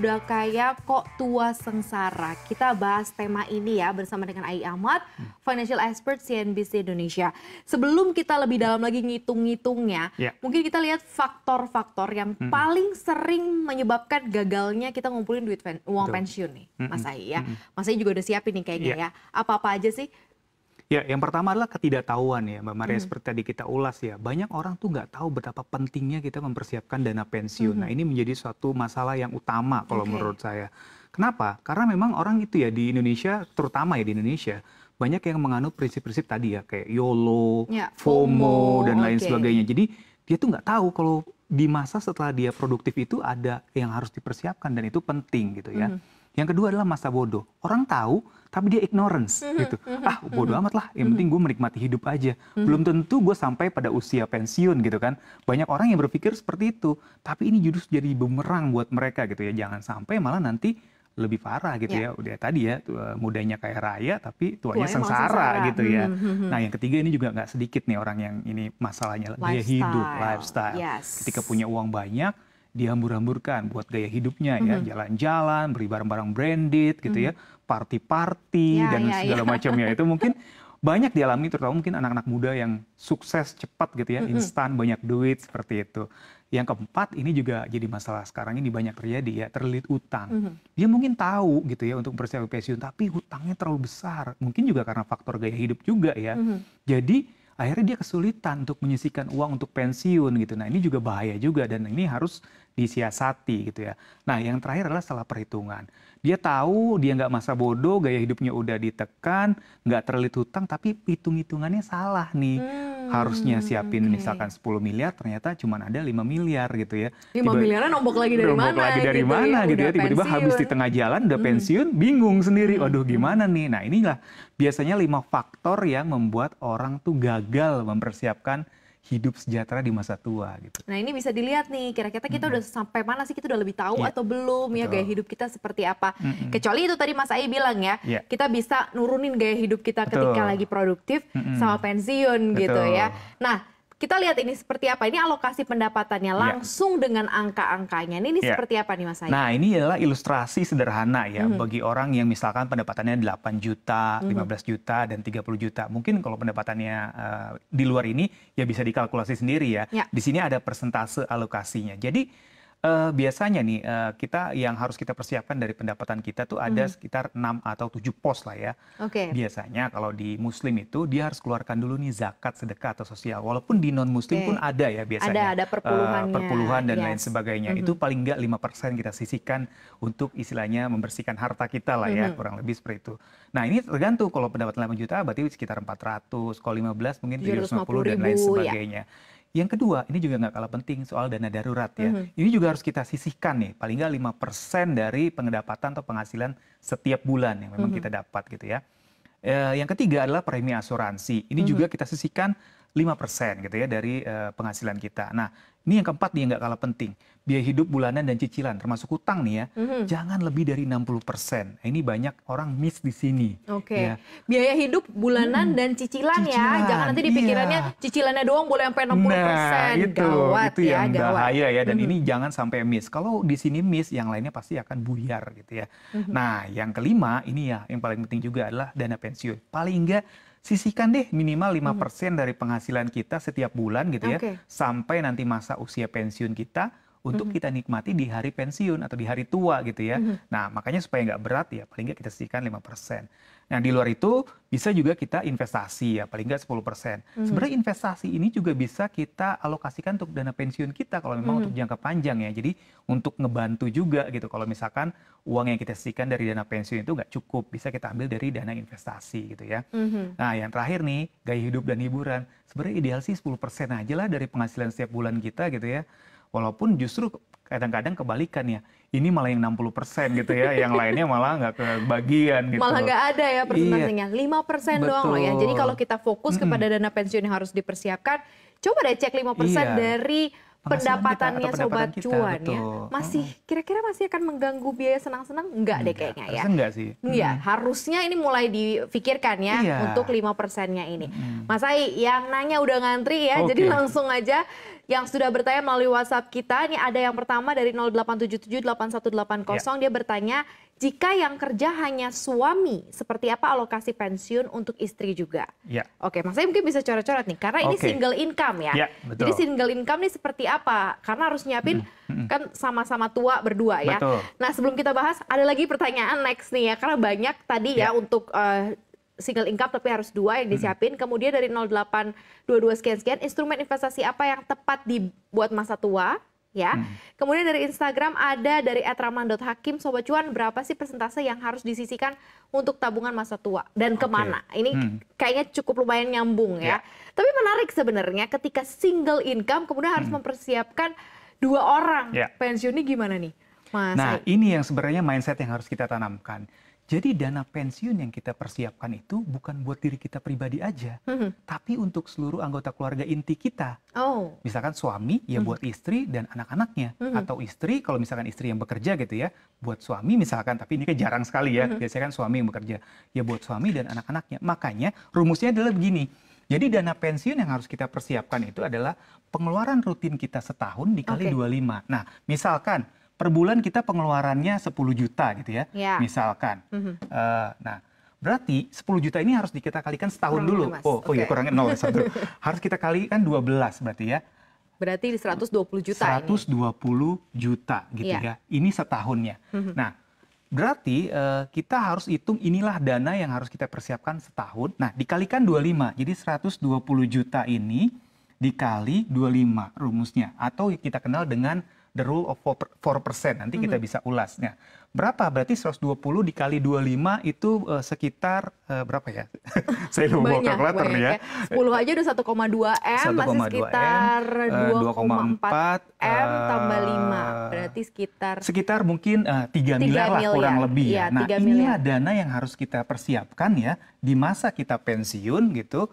Udah kaya kok tua sengsara. Kita bahas tema ini ya bersama dengan Ai Ahmad, Financial Expert CNBC Indonesia. Sebelum kita lebih dalam lagi ngitung-ngitungnya, mungkin kita lihat faktor-faktor yang paling sering menyebabkan gagalnya kita ngumpulin uang pensiun nih, Mas Ai ya. Mas Ai juga udah siapin nih kayaknya ya. Apa-apa aja sih? Ya, yang pertama adalah ketidaktahuan ya, Mbak Maria. Seperti tadi kita ulas ya, banyak orang tuh nggak tahu betapa pentingnya kita mempersiapkan dana pensiun. Nah, ini menjadi suatu masalah yang utama kalau menurut saya. Kenapa? Karena memang orang itu ya di Indonesia, terutama ya di Indonesia, banyak yang menganut prinsip-prinsip tadi ya, kayak YOLO, FOMO, dan lain sebagainya. Jadi dia tuh nggak tahu kalau di masa setelah dia produktif itu ada yang harus dipersiapkan dan itu penting gitu ya. Yang kedua adalah masa bodoh. Orang tahu, tapi dia ignorance gitu. Ah, bodoh amat lah, yang penting gue menikmati hidup aja. Belum tentu gue sampai pada usia pensiun gitu kan. Banyak orang yang berpikir seperti itu. Tapi ini justru jadi bumerang buat mereka gitu ya. Jangan sampai malah nanti lebih parah gitu ya. Udah tadi ya, mudanya kayak raya, tapi tuanya sengsara gitu ya. Nah, yang ketiga ini juga nggak sedikit nih orang yang ini masalahnya gaya hidup, lifestyle. Ketika punya uang banyak, dihambur-hamburkan buat gaya hidupnya ya, jalan-jalan, beli barang-barang branded gitu ya, party-party dan segala macamnya. Itu mungkin banyak dialami, terutama mungkin anak-anak muda yang sukses cepat gitu ya, instan, banyak duit seperti itu. Yang keempat, ini juga jadi masalah sekarang ini banyak terjadi ya, terlilit utang. Dia mungkin tahu gitu ya untuk persiapan pensiun, tapi hutangnya terlalu besar. Mungkin juga karena faktor gaya hidup juga ya. Jadi akhirnya dia kesulitan untuk menyisihkan uang untuk pensiun gitu. Nah, ini juga bahaya juga dan ini harus disiasati gitu ya. Nah, yang terakhir adalah salah perhitungan. Dia tahu dia nggak masa bodoh, gaya hidupnya udah ditekan, nggak terlilit hutang, tapi hitung-hitungannya salah nih. Harusnya siapin misalkan 10 miliar, ternyata cuma ada 5 miliar gitu ya. 5 miliarnya nombok lagi dari mana? Nombok lagi dari mana gitu ya. Tiba-tiba habis di tengah jalan udah pensiun, bingung sendiri. Waduh gimana nih? Nah, inilah biasanya 5 faktor yang membuat orang tuh gagal mempersiapkan hidup sejahtera di masa tua gitu. Nah, ini bisa dilihat nih, kira-kira kita udah sampai mana sih, kita udah lebih tahu atau belum ya gaya hidup kita seperti apa. Kecuali itu tadi Mas Ai bilang ya, kita bisa nurunin gaya hidup kita ketika lagi produktif sama pensiun gitu ya. Nah, kita lihat ini seperti apa. Ini alokasi pendapatannya langsung dengan angka-angkanya. Ini seperti apa nih Mas Ai? Nah, ini adalah ilustrasi sederhana ya bagi orang yang misalkan pendapatannya 8 juta, 15 juta, dan 30 juta. Mungkin kalau pendapatannya di luar ini ya bisa dikalkulasi sendiri ya. Di sini ada persentase alokasinya. Jadi biasanya nih kita yang harus kita persiapkan dari pendapatan kita tuh ada sekitar 6 atau 7 pos lah ya. Biasanya kalau di muslim itu dia harus keluarkan dulu nih zakat, sedekah atau sosial. Walaupun di non muslim pun ada ya biasanya. Ada perpuluhannya. Perpuluhan dan lain sebagainya. Itu paling nggak 5% kita sisihkan untuk istilahnya membersihkan harta kita lah ya, kurang lebih seperti itu. Nah, ini tergantung, kalau pendapatan 8 juta berarti sekitar 400, kalau 15 mungkin 750 dan lain sebagainya. Yang kedua, ini juga nggak kalah penting soal dana darurat ya. Ini juga harus kita sisihkan nih, paling nggak 5% dari pendapatan atau penghasilan setiap bulan yang memang kita dapat gitu ya. Yang ketiga adalah premi asuransi. Ini juga kita sisihkan 5% gitu ya dari penghasilan kita. Nah, ini yang keempat nih yang nggak kalah penting. Biaya hidup bulanan dan cicilan, termasuk hutang nih ya, jangan lebih dari 60%. Nah, ini banyak orang miss di sini. Ya. Biaya hidup bulanan dan cicilan ya. Jangan nanti dipikirannya cicilannya doang boleh sampai 60%. Nah, gawat itu ya, yang bahaya ya. Dan ini jangan sampai miss. Kalau di sini miss, yang lainnya pasti akan buyar gitu ya. Nah, yang kelima ini ya, yang paling penting juga adalah dana pensiun. Paling enggak sisihkan deh minimal 5% dari penghasilan kita setiap bulan gitu ya. Sampai nanti masa usia pensiun kita untuk kita nikmati di hari pensiun atau di hari tua gitu ya. Nah, makanya supaya nggak berat ya paling nggak kita sisihkan 5%. Nah, di luar itu bisa juga kita investasi ya, paling nggak 10%. Sebenarnya investasi ini juga bisa kita alokasikan untuk dana pensiun kita kalau memang untuk jangka panjang ya. Jadi untuk ngebantu juga gitu kalau misalkan uang yang kita sisihkan dari dana pensiun itu nggak cukup, bisa kita ambil dari dana investasi gitu ya. Nah, yang terakhir nih, gaya hidup dan hiburan. Sebenarnya ideal sih 10% aja lah dari penghasilan setiap bulan kita gitu ya. Walaupun justru kadang-kadang kebalikan ya. Ini malah yang 60% gitu ya, yang lainnya malah nggak kebagian gitu. Malah nggak ada ya persentasenya, 5% doang loh ya. Jadi kalau kita fokus kepada dana pensiun yang harus dipersiapkan, coba deh cek 5% dari pendapatannya Sobat Cuan ya. Masih kira-kira masih akan mengganggu biaya senang-senang? Enggak deh kayaknya ya. Enggak sih. Iya, harusnya ini mulai difikirkan ya untuk 5%-nya ini. Mas Ai, yang nanya udah ngantri ya, jadi langsung aja yang sudah bertanya melalui WhatsApp kita. Ini ada yang pertama dari 08778180. Dia bertanya, jika yang kerja hanya suami, seperti apa alokasi pensiun untuk istri juga? Ya. Oke, Mas Ai mungkin bisa coret-coret nih, karena ini single income ya. Ya, betul. Jadi single income nih seperti apa? Karena harus nyiapin kan sama-sama tua berdua ya. Betul. Nah sebelum kita bahas, ada lagi pertanyaan next nih ya, karena banyak tadi ya untuk single income tapi harus dua yang disiapin. Kemudian dari 0822 sekian-sekian, instrumen investasi apa yang tepat dibuat masa tua? Ya, kemudian dari Instagram ada dari @raman.hakim, Sobat Cuan, berapa sih persentase yang harus disisihkan untuk tabungan masa tua dan kemana? Ini kayaknya cukup lumayan nyambung ya. Tapi menarik sebenarnya ketika single income kemudian harus mempersiapkan 2 orang. Pensiunnya gimana nih, Mas? Nah, ini yang sebenarnya mindset yang harus kita tanamkan. Jadi dana pensiun yang kita persiapkan itu bukan buat diri kita pribadi aja, tapi untuk seluruh anggota keluarga inti kita. Misalkan suami ya buat istri dan anak-anaknya, atau istri kalau misalkan istri yang bekerja gitu ya, buat suami misalkan, tapi ini kan jarang sekali ya, biasanya kan suami yang bekerja, ya buat suami dan anak-anaknya. Makanya rumusnya adalah begini. Jadi dana pensiun yang harus kita persiapkan itu adalah pengeluaran rutin kita setahun dikali 25. Nah, misalkan per bulan kita pengeluarannya 10 juta gitu ya, misalkan. Nah, berarti 10 juta ini harus kita kalikan setahun dulu. Ya kurangin 0, 1. Harus kita kalikan 12 berarti ya. Berarti 120 juta 120 juta gitu ya. Ini setahunnya. Nah, berarti kita harus hitung inilah dana yang harus kita persiapkan setahun. Nah, dikalikan 25. Jadi 120 juta ini dikali 25 rumusnya. Atau kita kenal dengan the rule of 4%, nanti kita bisa ulasnya. Berapa? Berarti 120 dikali 25 itu sekitar berapa ya? Saya lupa kalkulator nih ya. 10 aja udah 1,2 M, masih sekitar 2,4 M tambah 5. Berarti sekitar mungkin 3 miliar lah kurang lebih ya. Nah, inilah dana yang harus kita persiapkan ya di masa kita pensiun gitu.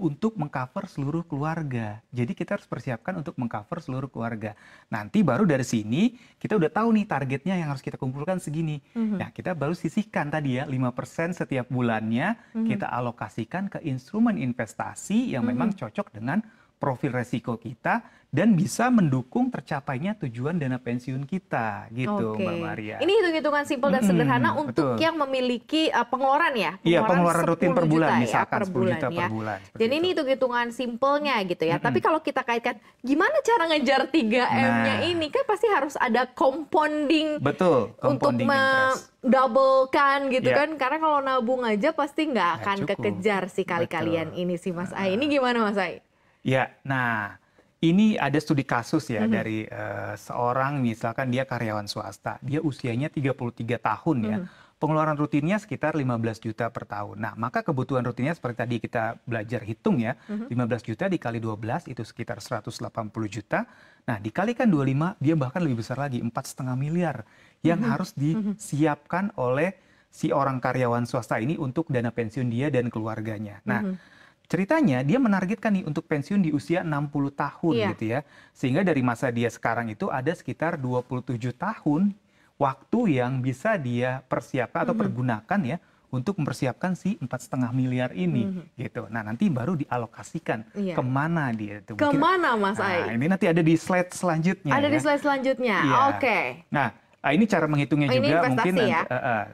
Untuk mengcover seluruh keluarga. Jadi kita harus persiapkan untuk mengcover seluruh keluarga. Nanti baru dari sini kita udah tahu nih targetnya yang harus kita kumpulkan segini. Nah, kita baru sisihkan tadi ya 5% setiap bulannya kita alokasikan ke instrumen investasi yang memang cocok dengan profil resiko kita dan bisa mendukung tercapainya tujuan dana pensiun kita gitu, Mbak Maria. Ini hitung-hitungan simpel dan sederhana untuk yang memiliki pengeluaran ya. Iya, pengeluaran rutin per bulan misalkan 10 juta per bulan. Jadi ini hitung-hitungan simpelnya gitu ya. Tapi kalau kita kaitkan gimana cara ngejar 3M-nya ini kan pasti harus ada compounding. Betul, compounding untuk doublekan gitu kan. Karena kalau nabung aja pasti nggak akan kekejar sih kali-kalian ini sih Mas Ai. Ini gimana Mas Ai? Ya, nah ini ada studi kasus ya dari seorang misalkan dia karyawan swasta, dia usianya 33 tahun ya, pengeluaran rutinnya sekitar 15 juta per tahun. Nah, maka kebutuhan rutinnya seperti tadi kita belajar hitung ya, 15 juta dikali 12 itu sekitar 180 juta. Nah, dikalikan 25 dia bahkan lebih besar lagi, 4,5 miliar yang harus disiapkan oleh si orang karyawan swasta ini untuk dana pensiun dia dan keluarganya. Nah, ceritanya dia menargetkan nih untuk pensiun di usia 60 tahun gitu ya. Sehingga dari masa dia sekarang itu ada sekitar 27 tahun waktu yang bisa dia persiapkan atau pergunakan ya untuk mempersiapkan si 4,5 miliar ini gitu. Nah, nanti baru dialokasikan kemana dia itu. Kemana Mas Ai? Nah, ini nanti ada di slide selanjutnya. Ada di slide selanjutnya. Oke. Nah, ini cara menghitungnya juga mungkin ya?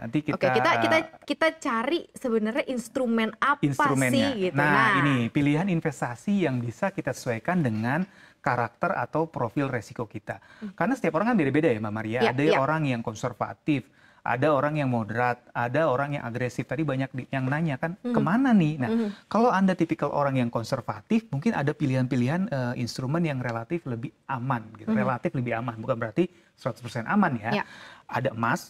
nanti kita kita cari sebenarnya instrumen apa sih gitu. Nah, ini pilihan investasi yang bisa kita sesuaikan dengan karakter atau profil resiko kita. Karena setiap orang kan beda-beda ya Mbak Maria. Ada orang yang konservatif, ada orang yang moderat, ada orang yang agresif. Tadi banyak yang nanya kan kemana nih? Nah, kalau Anda tipikal orang yang konservatif, mungkin ada pilihan-pilihan instrumen yang relatif lebih aman. Gitu. Relatif lebih aman, bukan berarti 100% aman ya. Ada emas,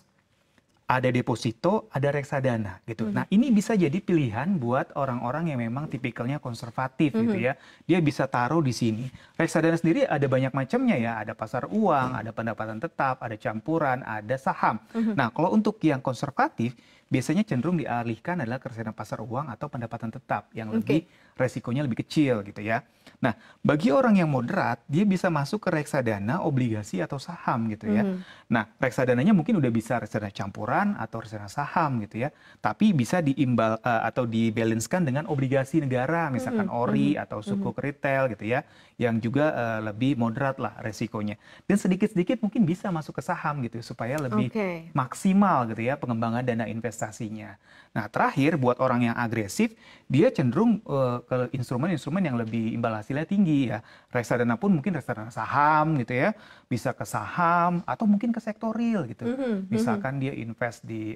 ada deposito, ada reksadana gitu. Nah, ini bisa jadi pilihan buat orang-orang yang memang tipikalnya konservatif gitu ya. Dia bisa taruh di sini. Reksadana sendiri ada banyak macamnya ya. Ada pasar uang, ada pendapatan tetap, ada campuran, ada saham. Nah, kalau untuk yang konservatif biasanya cenderung dialihkan adalah ke reksadana pasar uang atau pendapatan tetap yang lebih resikonya lebih kecil gitu ya. Nah, bagi orang yang moderat, dia bisa masuk ke reksadana, obligasi atau saham gitu ya. Nah, reksadananya mungkin udah bisa reksadana campuran atau reksadana saham gitu ya. Tapi bisa diimbal atau dibalanskan dengan obligasi negara, misalkan ORI atau sukuk retail gitu ya, yang juga lebih moderat lah resikonya. Dan sedikit-sedikit mungkin bisa masuk ke saham gitu supaya lebih maksimal gitu ya pengembangan dana investasinya. Nah, terakhir buat orang yang agresif, dia cenderung ke instrumen-instrumen yang lebih imbal hasilnya tinggi ya. Reksadana pun mungkin reksadana saham gitu ya, bisa ke saham atau mungkin ke sektor real gitu. Misalkan dia invest di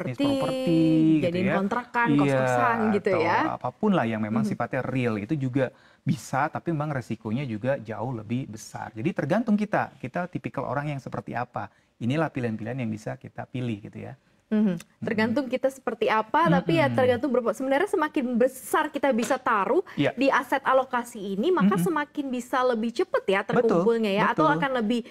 bisnis properti gitu jadiin ya. kontrakan, kos-kosan gitu atau ya. apapun lah yang memang sifatnya real itu juga bisa, tapi memang resikonya juga jauh lebih besar. Jadi tergantung kita tipikal orang yang seperti apa. Inilah pilihan-pilihan yang bisa kita pilih gitu ya. Tergantung kita seperti apa, tapi ya tergantung berapa. Sebenarnya semakin besar kita bisa taruh di aset alokasi ini, maka semakin bisa lebih cepat ya terkumpulnya ya, atau akan lebih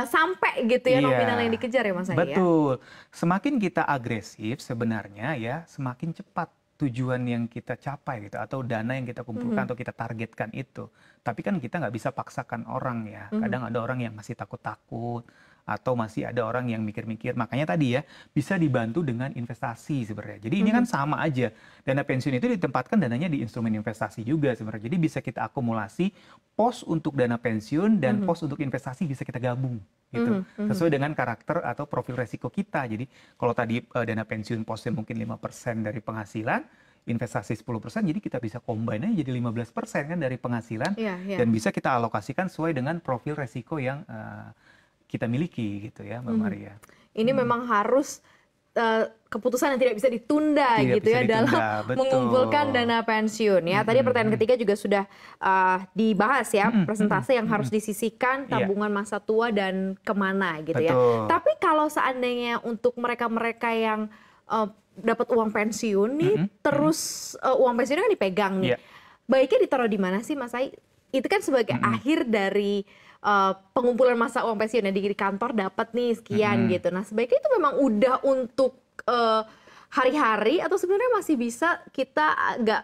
sampai gitu ya nominal yang dikejar ya Mas Ai. Betul. Semakin kita agresif sebenarnya ya, semakin cepat tujuan yang kita capai gitu, atau dana yang kita kumpulkan atau kita targetkan itu. Tapi kan kita nggak bisa paksakan orang ya. Kadang ada orang yang masih takut-takut, atau masih ada orang yang mikir-mikir. Makanya tadi ya, bisa dibantu dengan investasi sebenarnya. Jadi ini kan sama aja. Dana pensiun itu ditempatkan dananya di instrumen investasi juga sebenarnya. Jadi bisa kita akumulasi pos untuk dana pensiun dan pos untuk investasi bisa kita gabung gitu. Sesuai dengan karakter atau profil resiko kita. Jadi kalau tadi dana pensiun posnya mungkin 5% dari penghasilan, investasi 10%, jadi kita bisa combine aja jadi 15% kan dari penghasilan. Dan bisa kita alokasikan sesuai dengan profil resiko yang kita miliki gitu ya Mbak Maria. Ini memang harus keputusan yang tidak bisa ditunda gitu ya dalam mengumpulkan dana pensiun ya. Tadi pertanyaan ketiga juga sudah dibahas ya, presentase yang harus disisihkan, tabungan masa tua dan kemana gitu ya. Tapi kalau seandainya untuk mereka-mereka yang dapat uang pensiun nih, terus uang pensiunnya kan dipegang nih, baiknya ditaruh di mana sih Mas Ai? Itu kan sebagai akhir dari pengumpulan masa uang pensiun yang di kantor dapat nih sekian gitu. Nah sebaiknya itu memang udah untuk hari-hari atau sebenarnya masih bisa kita agak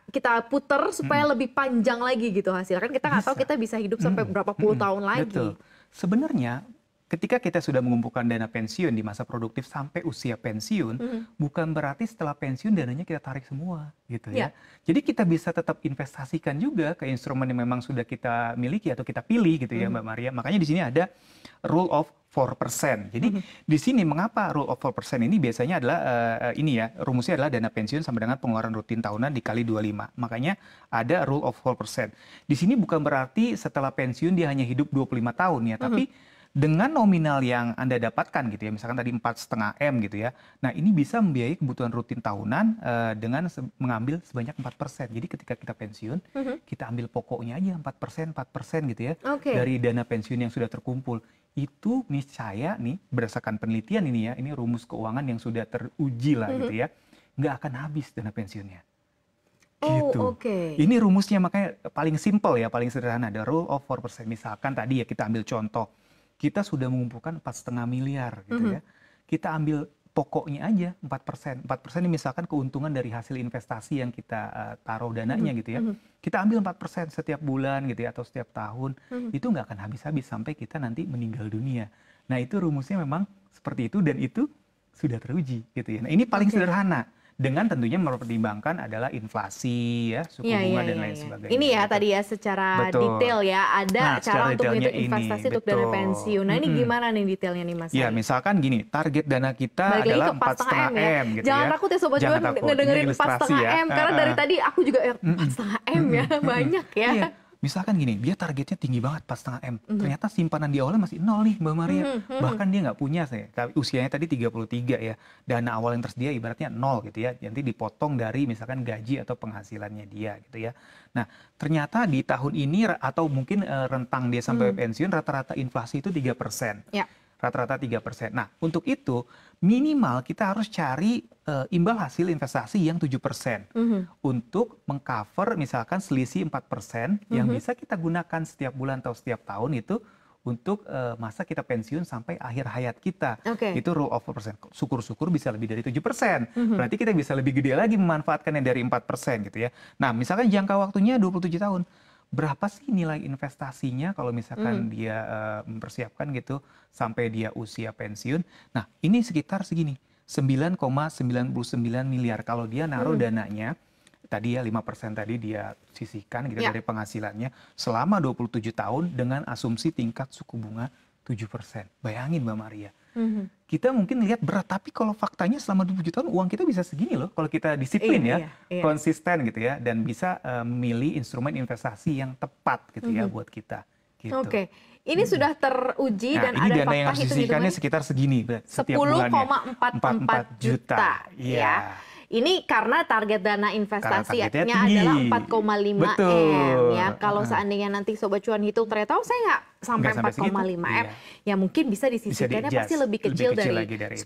kita puter supaya lebih panjang lagi gitu hasilnya. Kan kita nggak tahu kita bisa hidup sampai berapa puluh tahun lagi. Betul. Sebenarnya ketika kita sudah mengumpulkan dana pensiun di masa produktif sampai usia pensiun, bukan berarti setelah pensiun dananya kita tarik semua gitu ya. Jadi kita bisa tetap investasikan juga ke instrumen yang memang sudah kita miliki atau kita pilih gitu ya Mbak Maria. Makanya di sini ada rule of 4%. Jadi di sini mengapa rule of 4% ini biasanya adalah ini ya, rumusnya adalah dana pensiun sama dengan pengeluaran rutin tahunan dikali 25. Makanya ada rule of 4%. Di sini bukan berarti setelah pensiun dia hanya hidup 25 tahun ya, tapi dengan nominal yang Anda dapatkan gitu ya, misalkan tadi 4,5 M gitu ya. Nah ini bisa membiayai kebutuhan rutin tahunan dengan mengambil sebanyak 4%. Jadi ketika kita pensiun, kita ambil pokoknya aja 4% gitu ya. Dari dana pensiun yang sudah terkumpul. Itu niscaya nih, berdasarkan penelitian ini ya, ini rumus keuangan yang sudah teruji lah gitu ya, nggak akan habis dana pensiunnya. Gitu. Ini rumusnya makanya paling simple ya, paling sederhana. The rule of 4%. Misalkan tadi ya kita ambil contoh. Kita sudah mengumpulkan 4,5 miliar gitu ya. Kita ambil pokoknya aja 4%. 4% ini misalkan keuntungan dari hasil investasi yang kita taruh dananya gitu ya. Kita ambil 4% setiap bulan gitu ya, atau setiap tahun. Itu nggak akan habis-habis sampai kita nanti meninggal dunia. Nah itu rumusnya memang seperti itu dan itu sudah teruji gitu ya. Nah ini paling sederhana. Dengan tentunya mempertimbangkan adalah inflasi ya, suku bunga dan lain sebagainya. Ini ya tadi ya secara detail ya, ada cara untuk menghitung investasi untuk dana pensiun. Nah ini gimana nih detailnya nih Mas? Ya misalkan gini, target dana kita adalah 4,5 M gitu ya. Jangan takut ya Sobat Cuan ngedengerin 4,5 M, karena dari tadi aku juga 4,5 M ya, banyak ya. Misalkan gini, dia targetnya tinggi banget 4,5 M. Ternyata simpanan di awalnya masih 0 nih Mbak Maria. Bahkan dia nggak punya usianya tadi 33 ya. Dana awal yang tersedia ibaratnya 0 gitu ya. Nanti dipotong dari misalkan gaji atau penghasilannya dia gitu ya. Nah ternyata di tahun ini atau mungkin rentang dia sampai pensiun rata-rata inflasi itu 3%. Rata-rata 3%. Nah, untuk itu minimal kita harus cari imbal hasil investasi yang 7%. Untuk mengcover misalkan selisih 4% yang bisa kita gunakan setiap bulan atau setiap tahun itu untuk masa kita pensiun sampai akhir hayat kita. Oke. Itu rule of 4%. Syukur-syukur bisa lebih dari 7%. Berarti kita bisa lebih gede lagi memanfaatkannya dari 4% gitu ya. Nah, misalkan jangka waktunya 27 tahun. Berapa sih nilai investasinya kalau misalkan dia mempersiapkan gitu sampai dia usia pensiun? Nah, ini sekitar segini, 9,99 miliar kalau dia naruh dananya. Tadi ya 5% tadi dia sisihkan gitu dari penghasilannya selama 27 tahun dengan asumsi tingkat suku bunga 7%. Bayangin Mbak Maria. Kita mungkin lihat berat, tapi kalau faktanya selama 27 tahun uang kita bisa segini loh kalau kita disiplin konsisten gitu ya, dan bisa memilih instrumen investasi yang tepat gitu ya buat kita. Gitu. Oke, ini sudah teruji dan ada dana fakta yang harus disisihkannya sekitar segini setiap bulannya. 10,44 juta. Ya. Ini karena target dana investasinya adalah 4,5 M ya. Kalau seandainya nanti Sobat Cuan hitung ternyata saya nggak sampai 4,5 M, ya mungkin bisa disisihkannya pasti lebih kecil dari 10,44